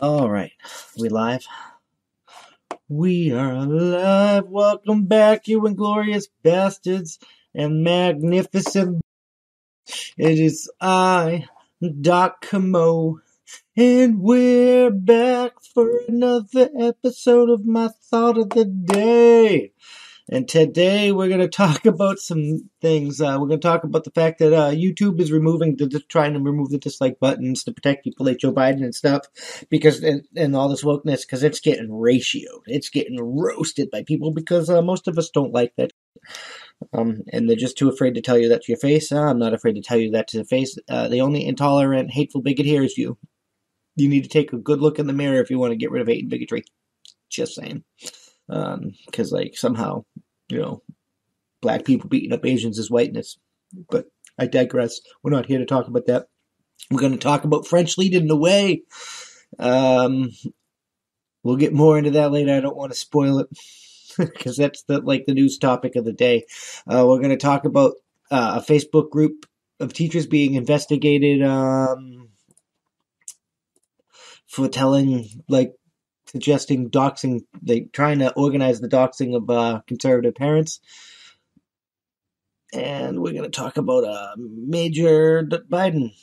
All right, we live? We are alive. Welcome back, you Inglorious Bastards and magnificent. It is I, Doc Camo, and we're back for another episode of my thought of the day. And today we're going to talk about some things. We're going to talk about the fact that YouTube is trying to remove the dislike buttons to protect people like Joe Biden and stuff, because and all this wokeness, because it's getting ratioed. It's getting roasted by people because most of us don't like that. And they're just too afraid to tell you that to your face. I'm not afraid to tell you that to the face. The only intolerant, hateful bigot here is you. You need to take a good look in the mirror if you want to get rid of hate and bigotry. Just saying. Because somehow, black people beating up Asians is whiteness. But I digress. We're not here to talk about that. We're going to talk about French leading the way. We'll get more into that later. I don't want to spoil it because that's the news topic of the day. We're going to talk about a Facebook group of teachers being investigated for suggesting doxing, trying to organize the doxing of conservative parents. And we're going to talk about Major Biden.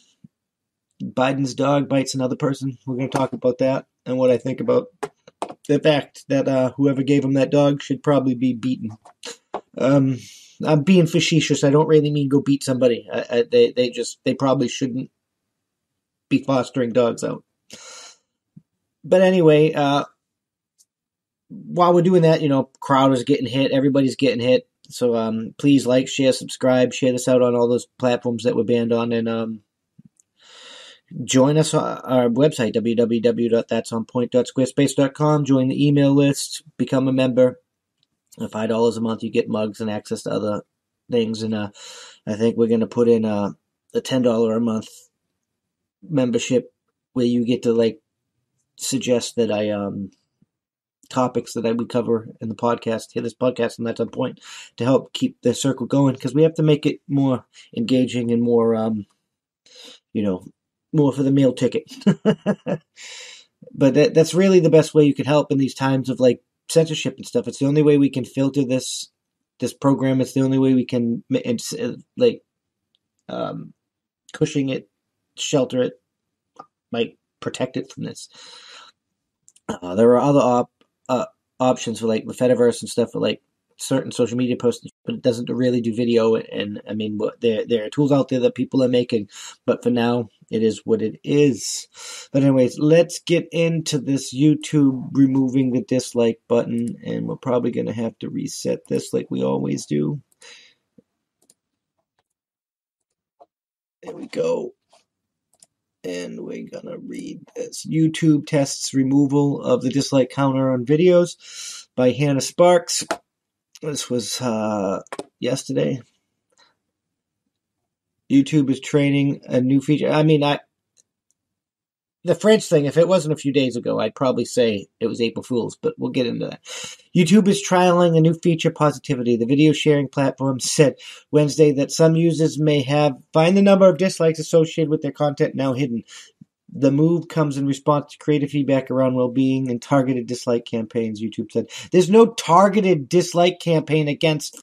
Biden's dog bites another person. We're going to talk about that and what I think about the fact that whoever gave him that dog should probably be beaten. I'm being facetious. I don't really mean go beat somebody. They probably shouldn't be fostering dogs out. But anyway, while we're doing that, crowd is getting hit. Everybody's getting hit. So please like, share, subscribe, share this out on all those platforms that we're banned on, and join us on our website, www.thatsonpoint.squarespace.com. Join the email list, become a member. $5 a month, you get mugs and access to other things. And I think we're going to put in a $10 a month membership where you get to suggest that topics that I would cover in the podcast, this podcast, and That's on Point, to help keep the circle going, because we have to make it more engaging and more, more for the meal ticket. But that's really the best way you can help in these times of censorship and stuff. It's the only way we can filter this program. It's the only way we can cushion it, shelter it, protect it from this. There are other options for the Fediverse and stuff for certain social media posts, but it doesn't really do video. And I mean, there are tools out there that people are making, but for now, it is what it is. But anyways, let's get into this YouTube removing the dislike button, and we're probably going to have to reset this like we always do. There we go. And we're going to read this. YouTube tests removal of the dislike counter on videos by Hannah Sparks. This was yesterday. YouTube is training a new feature. I mean, the French thing, if it wasn't a few days ago, I'd probably say it was April Fool's, but we'll get into that. YouTube is trialing a new feature, Positivity. The video sharing platform said Wednesday that some users may find the number of dislikes associated with their content now hidden. The move comes in response to creative feedback around well-being and targeted dislike campaigns, YouTube said. There's no targeted dislike campaign against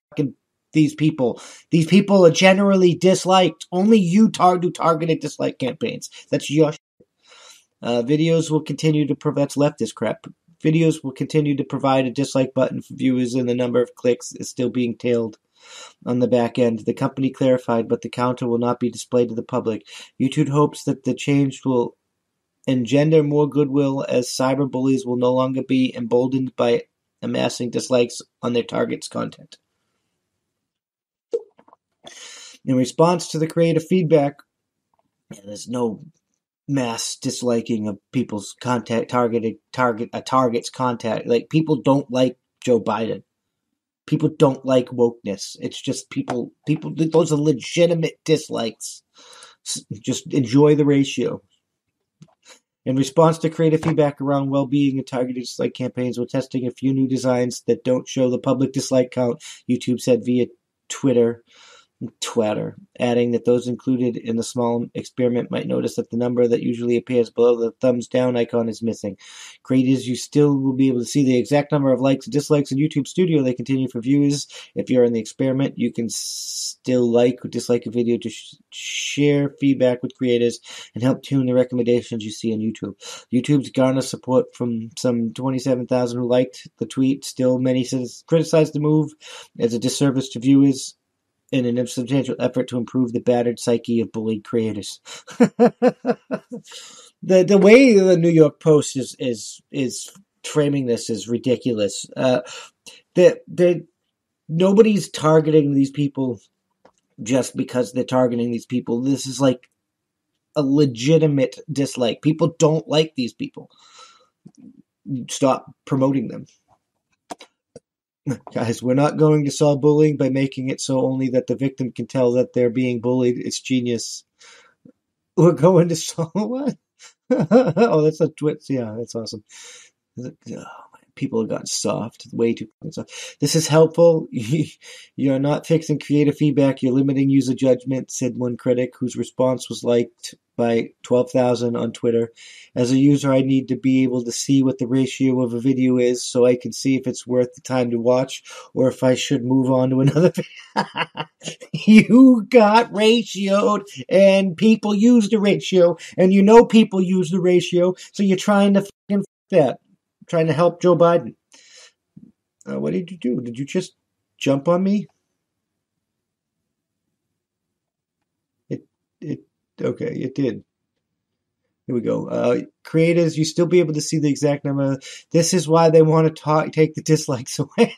these people. These people are generally disliked. Only you do targeted dislike campaigns. That's your shit. Videos will continue to that's leftist crap. Videos will continue to provide a dislike button for viewers, and the number of clicks is still being tailed on the back end. The company clarified, but the counter will not be displayed to the public. YouTube hopes that the change will engender more goodwill, as cyberbullies will no longer be emboldened by amassing dislikes on their target's content. In response to the creative feedback, there's no mass disliking of people's target's contact. People don't like Joe Biden. People don't like wokeness. It's just people, those are legitimate dislikes. Just enjoy the ratio. In response to creative feedback around well-being and targeted dislike campaigns, we're testing a few new designs that don't show the public dislike count, YouTube said via Twitter. Twitter, adding that those included in the small experiment might notice that the number that usually appears below the thumbs down icon is missing. Creators, you still will be able to see the exact number of likes and dislikes in YouTube Studio. They continue for viewers. If you're in the experiment, you can still like or dislike a video to share feedback with creators and help tune the recommendations you see on YouTube. YouTube's garner support from some 27,000 who liked the tweet. Still, many criticized the move as a disservice to viewers in an substantial effort to improve the battered psyche of bullied creators. The way the New York Post is framing this is ridiculous. Nobody's targeting these people just because they're targeting these people. This is like a legitimate dislike. People don't like these people. Stop promoting them. Guys, we're not going to solve bullying by making it so only that the victim can tell that they're being bullied. It's genius. We're going to solve what? Oh, that's a twist. Yeah, that's awesome. People have gotten soft, way too soft. This is helpful. You're not fixing creator feedback. You're limiting user judgment, said one critic, whose response was liked by 12,000 on Twitter. As a user, I need to be able to see what the ratio of a video is so I can see if it's worth the time to watch or if I should move on to another video. You got ratioed and people use the ratio and you know people use the ratio, so you're trying to fucking fix that. Trying to help Joe Biden. What did you do? Did you just jump on me? Okay, it did. Here we go. Creators, you still be able to see the exact number. This is why they want to take the dislikes away.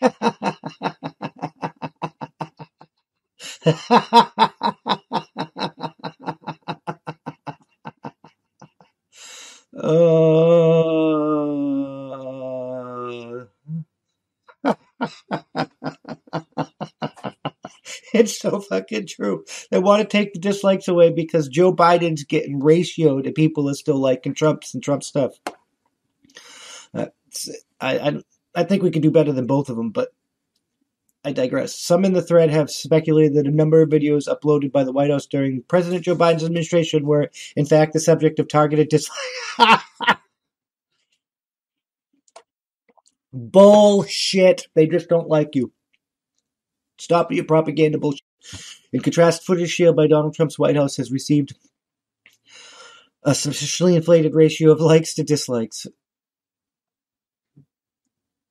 It's so fucking true. They want to take the dislikes away because Joe Biden's getting ratioed and people are still liking Trump stuff. I think we could do better than both of them, but I digress. Some in the thread have speculated that a number of videos uploaded by the White House during President Joe Biden's administration were, in fact, the subject of targeted dislikes. Bullshit. They just don't like you. Stop your propaganda bullshit. In contrast, footage shared by Donald Trump's White House has received a substantially inflated ratio of likes to dislikes.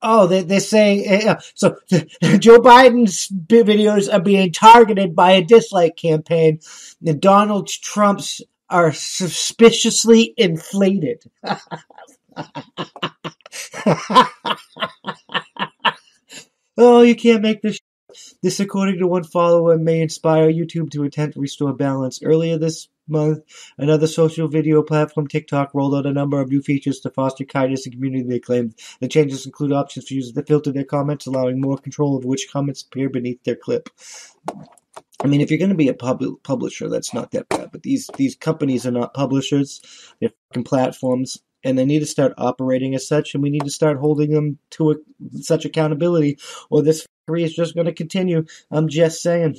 Oh, they're saying, so Joe Biden's videos are being targeted by a dislike campaign, and Donald Trump's are suspiciously inflated. Oh, you can't make this. This, according to one follower, may inspire YouTube to attempt to restore balance. Earlier this month, another social video platform, TikTok, rolled out a number of new features to foster kindness and community. They claimed the changes include options for users to filter their comments, allowing more control over which comments appear beneath their clip. I mean, if you're going to be a publisher, that's not that bad. But these companies are not publishers; they're fucking platforms, and they need to start operating as such. And we need to start holding them to such accountability, or this is just going to continue. I'm just saying.